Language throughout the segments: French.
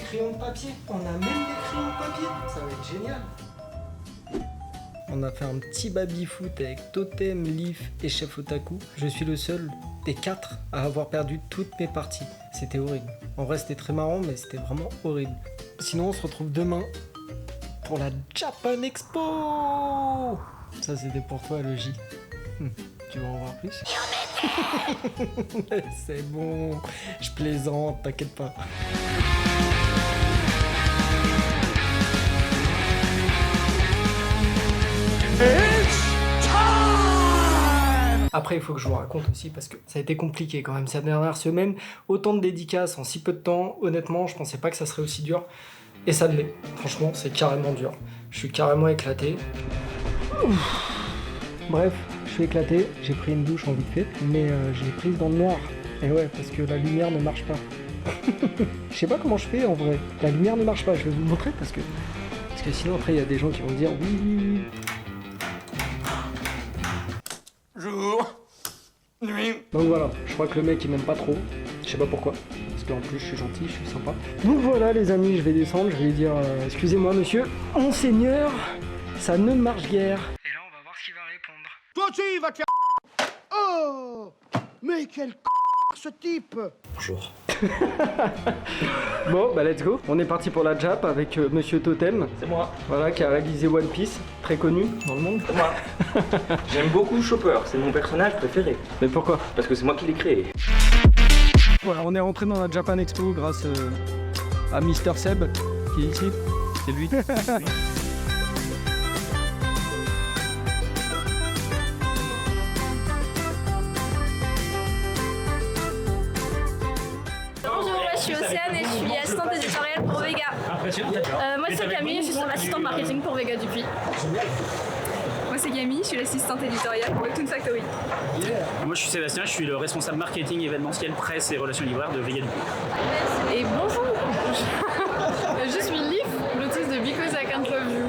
crayons de papier. On a même des crayons de papier. Ça va être génial. On a fait un petit baby-foot avec Totem, Leaf et Chef Otaku. Je suis le seul des 4 à avoir perdu toutes mes parties. C'était horrible. En vrai, c'était très marrant, mais c'était vraiment horrible. Sinon, on se retrouve demain pour la Japan Expo. Ça, c'était pour toi, le J. Tu veux en voir plus? C'est bon, je plaisante, t'inquiète pas. Après, il faut que je vous raconte aussi parce que ça a été compliqué quand même cette dernière semaine. Autant de dédicaces en si peu de temps. Honnêtement, je pensais pas que ça serait aussi dur. Et ça l'est. Franchement, c'est carrément dur. Je suis carrément éclaté. Ouf. Bref, je suis éclaté. J'ai pris une douche en vite fait, mais je l'ai prise dans le noir. Et ouais, parce que la lumière ne marche pas. Je sais pas comment je fais en vrai. La lumière ne marche pas. Je vais vous montrer parce que sinon après il y a des gens qui vont dire oui. Jour, nuit. Donc voilà, je crois que le mec il m'aime pas trop. Je sais pas pourquoi. Parce qu'en plus je suis gentil, je suis sympa. Donc voilà les amis, je vais descendre, je vais lui dire excusez-moi monsieur, monseigneur, ça ne marche guère. Et là on va voir ce qu'il va répondre. Toi aussi, va te faire... Oh, mais quel ce type. Bonjour. Bon bah let's go. On est parti pour la Jap avec monsieur Totem. C'est moi. Voilà, qui a réalisé One Piece, très connu dans le monde. C'est moi. J'aime beaucoup Chopper, c'est mon personnage préféré. Mais pourquoi? Parce que c'est moi qui l'ai créé. Voilà, on est rentré dans la Japan Expo grâce à Mister Seb qui est ici. C'est lui. Bonjour, moi je suis Océane et je suis assistante éditoriale pour Vega. Moi c'est Camille, je suis assistante marketing pour Vega Dupuis. Moi c'est Camille, je suis l'assistante éditoriale pour le Toon Factory. Moi je suis Sébastien, je suis le responsable marketing événementiel, presse et relations libraires de Vega Dupuis. Et bonjour, je suis Leaf, l'autrice de Because I Can't Love You.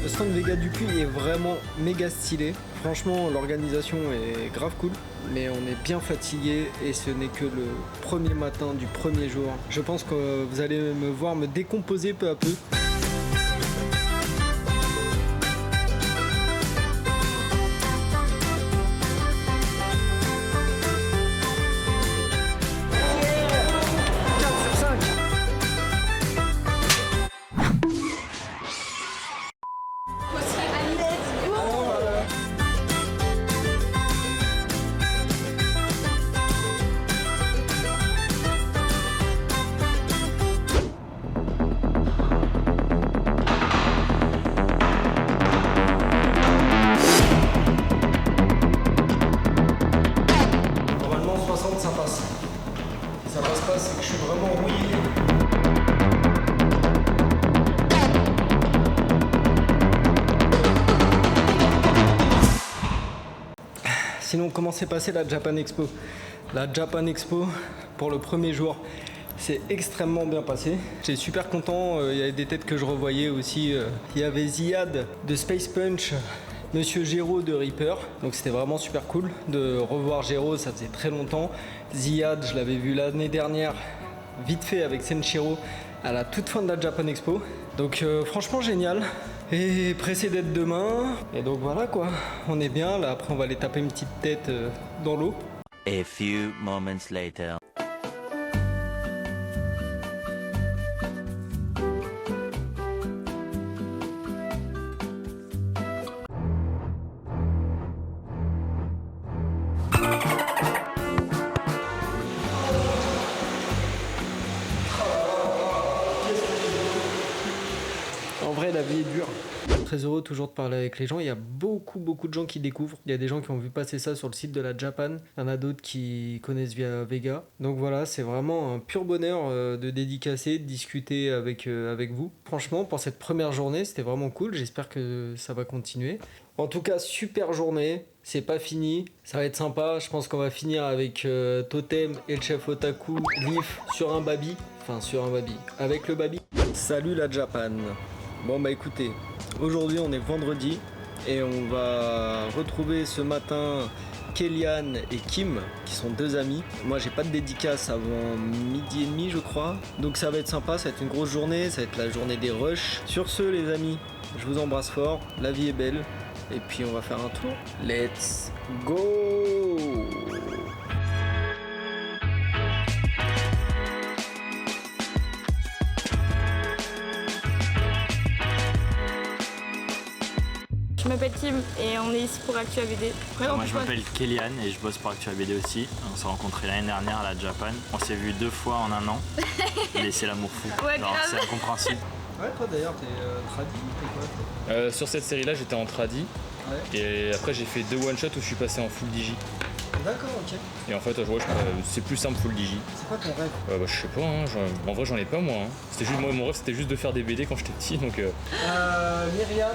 Le stand Vega Dupuis est vraiment méga stylé. Franchement, l'organisation est grave cool, mais on est bien fatigué et ce n'est que le premier matin du premier jour. Je pense que vous allez me voir me décomposer peu à peu. Ça passe. Si ça passe pas, c'est que je suis vraiment rouillé. Sinon, comment s'est passée la Japan Expo? La Japan Expo, pour le premier jour, c'est extrêmement bien passé. J'étais super content, il y avait des têtes que je revoyais aussi. Il y avait Ziad de Space Punch, Monsieur Géraud de Reaper, donc c'était vraiment super cool de revoir Géraud, ça faisait très longtemps. Ziad, je l'avais vu l'année dernière, vite fait avec Senshiro, à la toute fin de la Japan Expo. Donc franchement génial. Et pressé d'être demain. Et donc voilà quoi, on est bien. Là après on va aller taper une petite tête dans l'eau. A few moments later. En vrai, la vie est dure. Très heureux toujours de parler avec les gens. Il y a beaucoup de gens qui découvrent. Il y a des gens qui ont vu passer ça sur le site de la Japan. Il y en a d'autres qui connaissent via Vega. Donc voilà, c'est vraiment un pur bonheur de dédicacer, de discuter avec vous. Franchement, pour cette première journée, c'était vraiment cool. J'espère que ça va continuer. En tout cas, super journée. C'est pas fini. Ça va être sympa. Je pense qu'on va finir avec Totem et le chef Otaku, Leaf, sur un baby. Enfin, sur un baby. Avec le baby. Salut la Japan. Bon bah écoutez, aujourd'hui on est vendredi et on va retrouver ce matin Kélian et Kim, qui sont 2 amis. Moi, j'ai pas de dédicace avant 12h30, je crois. Donc ça va être sympa, ça va être une grosse journée, ça va être la journée des rushs. Sur ce, les amis, je vous embrasse fort, la vie est belle. Et puis on va faire un tour. Let's go! Je m'appelle Kim et on est ici pour Actu ABD. Moi je m'appelle Kélian et je bosse pour Actu ABD aussi. On s'est rencontrés l'année dernière à la Japan. On s'est vu 2 fois en 1 an. Mais c'est l'amour fou. Ouais, genre, c'est incompréhensible. Ouais, toi d'ailleurs, t'es tradi, t'es quoi? Sur cette série-là, j'étais en tradi. Ouais. Et après, j'ai fait 2 one-shots où je suis passé en full digi. D'accord, ok. Et en fait, c'est plus simple full digi. C'est quoi ton rêve? Je sais pas, hein, en vrai, j'en ai pas moi. Hein. C'était juste, mon rêve, c'était juste de faire des BD quand j'étais petit. Donc, Myriam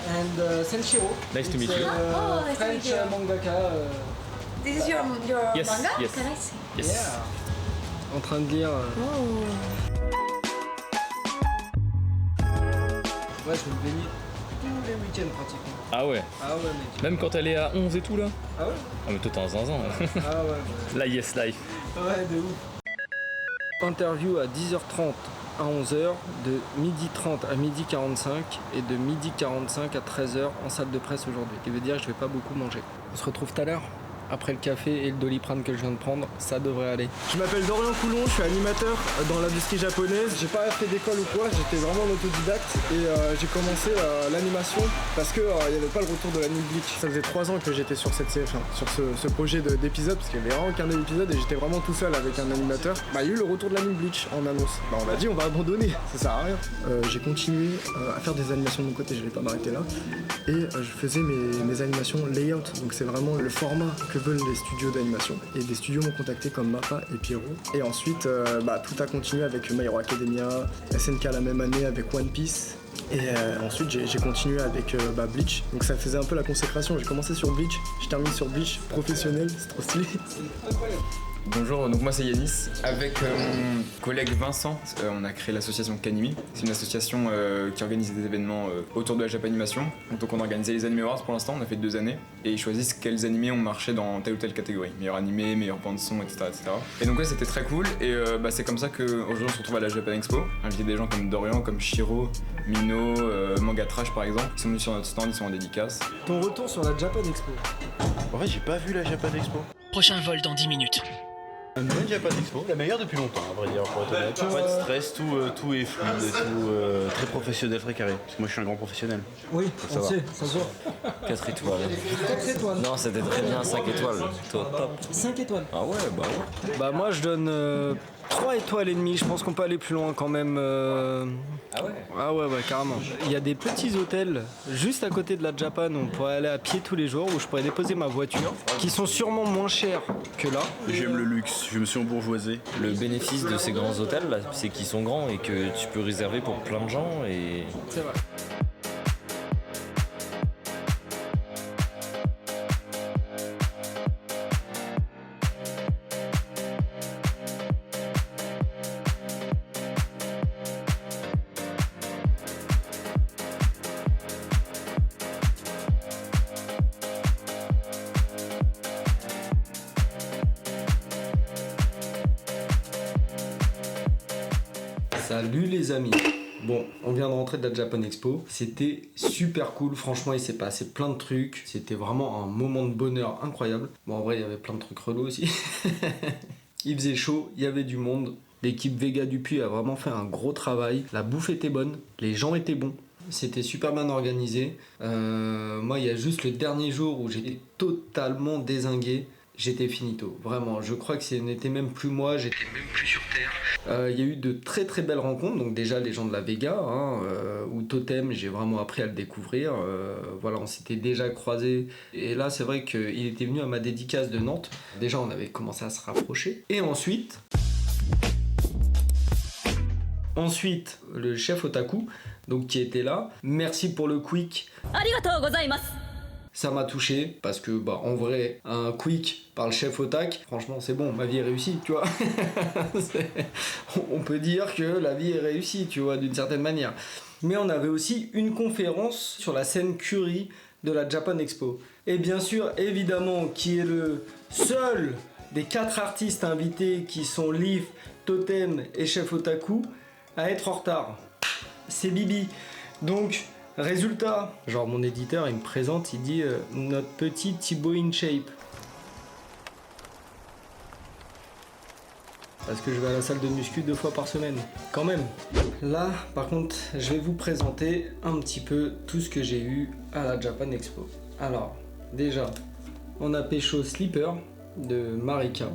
and Senshiro. Nice to meet you. nice to meet French you. mangaka. This is your Yes, manga? yes. Can I see? Yes. Yeah. En train de lire. Ouais, je me baignais tous les week-ends pratiquement. Ah ouais. Ah ouais, mec. Même quand elle est à 11 et tout là. Ah ouais? Ah mais toi t'es un zinzin. Hein. Ah ouais. La yes life. Ouais, de ouf. Interview à 10h30 à 11h, de 12h30 à 12h45 et de 12h45 à 13h en salle de presse aujourd'hui. Ce qui veut dire que je vais pas beaucoup manger. On se retrouve tout à l'heure. Après le café et le Doliprane que je viens de prendre, ça devrait aller. Je m'appelle Dorian Coulon, je suis animateur dans l'industrie japonaise. J'ai pas fait d'école ou quoi, j'étais vraiment en autodidacte et j'ai commencé l'animation parce que il n'y avait pas le retour de l'anime Bleach. Ça faisait 3 ans que j'étais sur cette série, sur ce projet d'épisode parce qu'il y avait vraiment qu'un épisode et j'étais vraiment tout seul avec un animateur. Il y a eu le retour de l'anime Bleach en annonce. On a dit on va abandonner, ça sert à rien. J'ai continué à faire des animations de mon côté, je vais pas m'arrêter là. Et je faisais mes animations layout, donc c'est vraiment le format que veulent les studios d'animation. Et des studios m'ont contacté comme Mappa et Pierrot. Et ensuite, tout a continué avec My Hero Academia, SNK la même année avec One Piece. Et ensuite, j'ai continué avec Bleach. Donc ça faisait un peu la consécration. J'ai commencé sur Bleach, je termine sur Bleach professionnel, c'est trop stylé. Bonjour, donc moi c'est Yanis. Avec mon collègue Vincent, on a créé l'association Kanimi. C'est une association qui organise des événements autour de la Japanimation. Donc on a organisé les Anime Awards pour l'instant, on a fait 2 années. Et ils choisissent quels animés ont marché dans telle ou telle catégorie. Meilleur animé, meilleur bande son, etc. Et donc ouais, c'était très cool. Et c'est comme ça qu'aujourd'hui on se retrouve à la Japan Expo. Inviter des gens comme Dorian, comme Shiro, Mino, Manga Trash par exemple. Ils sont venus sur notre stand, ils sont en dédicace. Ton retour sur la Japan Expo? En fait, j'ai pas vu la Japan Expo. Prochain vol dans 10 minutes. Une Japan Expo, la meilleure depuis longtemps, à vrai dire, pour être honnête. Pas de stress, tout est fluide et tout très professionnel, très carré. Parce que moi je suis un grand professionnel. Oui, ça va. sait, ça se voit. 4 étoiles. 4 étoiles. Non, c'était très bien, 5 étoiles. Top. 5 étoiles. Ah ouais, bah ouais. Bah moi je donne 3 étoiles et demie, je pense qu'on peut aller plus loin quand même. Ah ouais? Ah ouais, carrément. Il y a des petits hôtels juste à côté de la Japan où on pourrait aller à pied tous les jours, où je pourrais déposer ma voiture, qui sont sûrement moins chers que là. J'aime le luxe, je me suis embourgeoisé. Le bénéfice de ces grands hôtels, là, c'est qu'ils sont grands et que tu peux réserver pour plein de gens et... C'est vrai. Salut les amis. Bon, on vient de rentrer de la Japan Expo. C'était super cool. Franchement, il s'est passé plein de trucs. C'était vraiment un moment de bonheur incroyable. Bon, en vrai, il y avait plein de trucs relous aussi. Il faisait chaud, il y avait du monde. L'équipe Vega du Puy a vraiment fait un gros travail. La bouffe était bonne, les gens étaient bons. C'était super bien organisé. Moi, il y a juste le dernier jour où j'étais totalement dézingué. J'étais finito, vraiment. Je crois que ce n'était même plus moi, j'étais même plus sur Terre. Il y a eu de très très belles rencontres. Donc déjà les gens de la Vega, ou Totem, j'ai vraiment appris à le découvrir. Voilà, on s'était déjà croisés. Et là, c'est vrai qu'il était venu à ma dédicace de Nantes. Déjà, on avait commencé à se rapprocher. Et ensuite, le chef Otaku, donc qui était là. Merci pour le quick. Arigatou gozaimasu. Ça m'a touché parce que en vrai, un quick par le chef Otak, franchement c'est bon, ma vie est réussie, tu vois. On peut dire que la vie est réussie, tu vois, d'une certaine manière. Mais on avait aussi une conférence sur la scène Curie de la Japan Expo. Et bien sûr, évidemment, qui est le seul des 4 artistes invités qui sont Leaf, Totem et Chef Otaku à être en retard. C'est Bibi. Donc, résultat, genre mon éditeur, il me présente, il dit notre petit Thibaut in shape. Parce que je vais à la salle de muscu 2 fois par semaine, quand même. Là, par contre, je vais vous présenter un petit peu tout ce que j'ai eu à la Japan Expo. Alors, déjà, on a pécho Sleeper de Marika.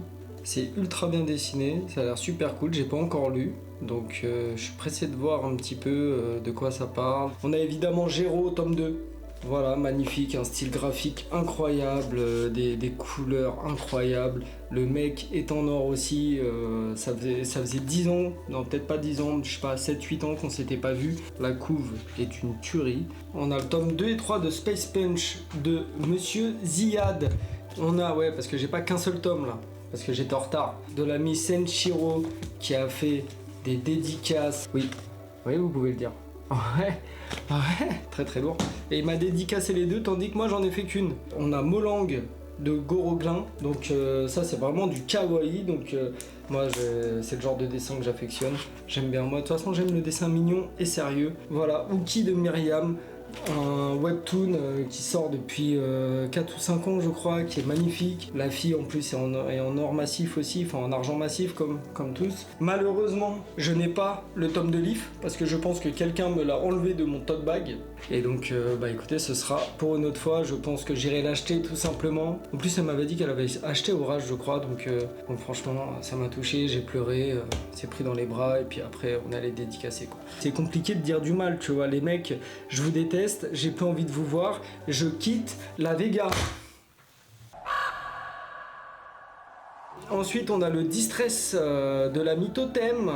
C'est ultra bien dessiné, ça a l'air super cool, j'ai pas encore lu. Donc je suis pressé de voir un petit peu de quoi ça parle. On a évidemment Géro, tome 2. Voilà, magnifique, un style graphique incroyable, des couleurs incroyables. Le mec est en or aussi, ça faisait 10 ans, non peut-être pas 10 ans, je sais pas, 7-8 ans qu'on s'était pas vu. La couve est une tuerie. On a le tome 2 et 3 de Space Punch de Monsieur Ziad. On a, ouais, parce que j'ai pas qu'un seul tome là, parce que j'étais en retard. De l'ami Senshiro qui a fait des dédicaces. Oui, vous pouvez le dire. Ouais, très très lourd. Et il m'a dédicacé les deux, tandis que moi j'en ai fait qu'une. On a Molang de Goroglin, donc ça c'est vraiment du kawaii, donc moi c'est le genre de dessin que j'affectionne. J'aime bien, moi de toute façon j'aime le dessin mignon et sérieux. Voilà, Uki de Myriam, un webtoon qui sort depuis 4 ou 5 ans je crois, qui est magnifique. La fille en plus est en or massif aussi, enfin en argent massif comme tous. Malheureusement je n'ai pas le tome de Leaf parce que je pense que quelqu'un me l'a enlevé de mon tote bag. Et donc bah écoutez, ce sera pour une autre fois, je pense que j'irai l'acheter tout simplement. En plus elle m'avait dit qu'elle avait acheté Orage je crois, donc franchement ça m'a touché, j'ai pleuré, c'est pris dans les bras et puis après on allait dédicacer quoi. C'est compliqué de dire du mal, tu vois, les mecs, je vous déteste. J'ai plus envie de vous voir, je quitte la Vega. Ensuite on a le Distress de l'ami Totem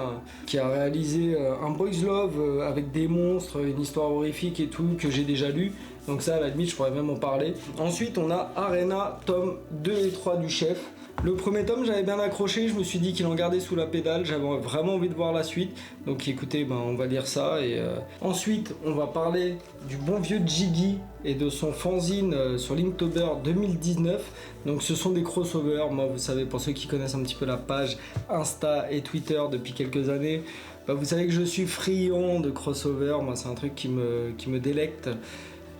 qui a réalisé un Boys Love avec des monstres, une histoire horrifique et tout que j'ai déjà lu. Donc ça à la limite je pourrais même en parler. Ensuite on a Arena tome 2 et 3 du chef. Le premier tome j'avais bien accroché, je me suis dit qu'il en gardait sous la pédale, j'avais vraiment envie de voir la suite. Donc écoutez, on va lire ça. Et ensuite on va parler du bon vieux Jiggy et de son fanzine sur Linktober 2019. Donc ce sont des crossovers, moi vous savez, pour ceux qui connaissent un petit peu la page Insta et Twitter depuis quelques années, vous savez que je suis friand de crossovers, moi c'est un truc qui me délecte.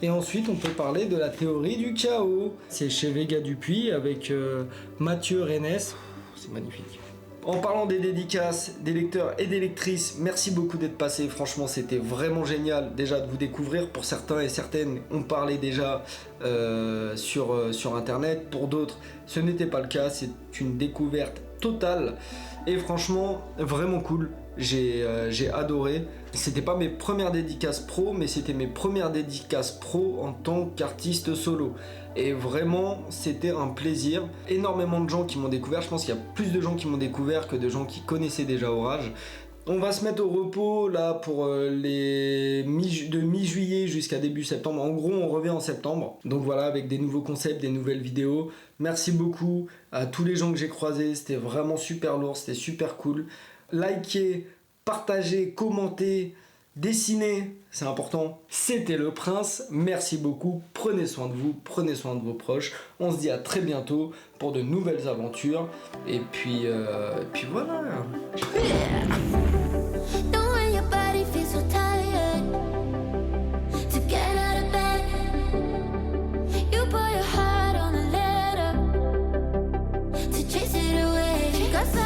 Et ensuite, on peut parler de la théorie du chaos. C'est chez Vega Dupuis avec Mathieu Rennes. C'est magnifique. En parlant des dédicaces, des lecteurs et des lectrices, merci beaucoup d'être passés. Franchement, c'était vraiment génial déjà de vous découvrir. Pour certains et certaines, on parlait déjà sur Internet. Pour d'autres, ce n'était pas le cas. C'est une découverte totale. Et franchement, vraiment cool. J'ai adoré. C'était pas mes premières dédicaces pro, mais c'était mes premières dédicaces pro en tant qu'artiste solo. Et vraiment, c'était un plaisir. Énormément de gens qui m'ont découvert. Je pense qu'il y a plus de gens qui m'ont découvert que de gens qui connaissaient déjà Orage. On va se mettre au repos là pour de mi-juillet jusqu'à début septembre. En gros, on revient en septembre. Donc voilà, avec des nouveaux concepts, des nouvelles vidéos. Merci beaucoup à tous les gens que j'ai croisés. C'était vraiment super lourd, c'était super cool. Likez, partagez, commentez, dessinez, c'est important. C'était le Prince, merci beaucoup, prenez soin de vous, prenez soin de vos proches. On se dit à très bientôt pour de nouvelles aventures. Et puis voilà. Cause